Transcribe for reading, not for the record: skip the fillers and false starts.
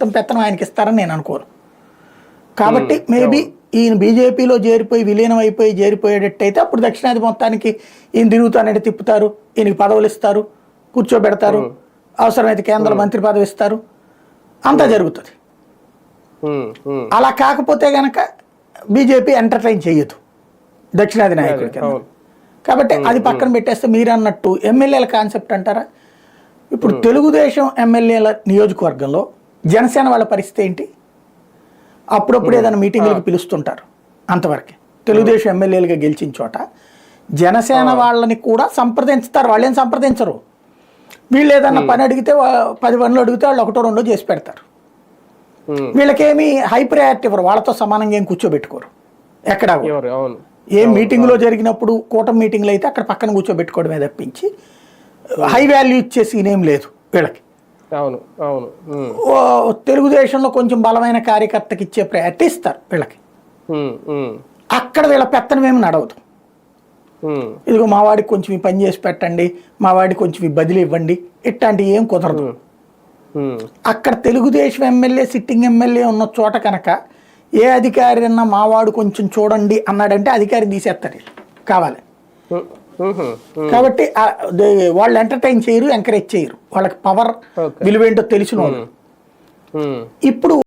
మొత్తం పెత్తనం ఆయనకి ఇస్తారని నేను అనుకోను. కాబట్టి మేబీ ఈయన బీజేపీలో చేరిపోయి విలీనం అయిపోయి చేరిపోయేటట్టయితే అప్పుడు దక్షిణాది మొత్తానికి ఈయన తిరుగుతానంటే తిప్పుతారు, ఈయనకి పదవులు ఇస్తారు, కూర్చోబెడతారు, అవసరమైతే కేంద్ర మంత్రి పదవి ఇస్తారు, అంతా జరుగుతుంది. అలా కాకపోతే గనక బీజేపీ ఎంటర్టైన్ చేయదు దక్షిణాది నాయకుల కింద. కాబట్టి అది పక్కన పెట్టేస్తే మీరు అన్నట్టు ఎమ్మెల్యేల కాన్సెప్ట్ అంటారా? ఇప్పుడు తెలుగుదేశం ఎమ్మెల్యేల నియోజకవర్గంలో జనసేన వాళ్ళ పరిస్థితి ఏంటి? అప్పుడప్పుడు ఏదైనా మీటింగులకు పిలుస్తుంటారు, అంతవరకే. తెలుగుదేశం ఎమ్మెల్యేలుగా గెలిచిన చోట జనసేన వాళ్ళని కూడా సంప్రదించుతారు, వాళ్ళేం సంప్రదించరు. వీళ్ళు ఏదన్నా పని అడిగితే 10 పనులు అడిగితే వాళ్ళు 1 2 చేసి పెడతారు. వీళ్ళకేమి హై ప్రయారిటీ ఇవ్వరు, వాళ్ళతో సమానంగా ఏం కూర్చోబెట్టుకోరు. ఎక్కడ ఏం మీటింగ్లో జరిగినప్పుడు కూటమి మీటింగ్లు అయితే అక్కడ పక్కన కూర్చోబెట్టుకోవడమే తప్పించి హై వాల్యూ ఇచ్చే సీన్ ఏం లేదు వీళ్ళకి. తెలుగుదేశంలో కొంచెం బలమైన కార్యకర్తకి ఇచ్చే ప్రయారిటీ ఇస్తారు వీళ్ళకి. అక్కడ వీళ్ళ పెత్తనం ఏమి నడవదు. ఇదిగో మా వాడికి కొంచెం ఈ పని చేసి పెట్టండి, మా వాడికి కొంచెం ఈ బదిలీ ఇవ్వండి, ఇట్లాంటివి ఏం కుదరదు. అక్కడ తెలుగుదేశం ఎమ్మెల్యే సిట్టింగ్ ఎమ్మెల్యే ఉన్న చోట కనుక ఏ అధికారి అన్నా మావాడు కొంచెం చూడండి అన్నాడంటే అధికారిని తీసేస్తారు కావాలి. కాబట్టి వాళ్ళు ఎంటర్టైన్ చేయరు, ఎంకరేజ్ చేయరు, వాళ్ళకి పవర్ విలువేంటో తెలిసిన వాళ్ళు. ఇప్పుడు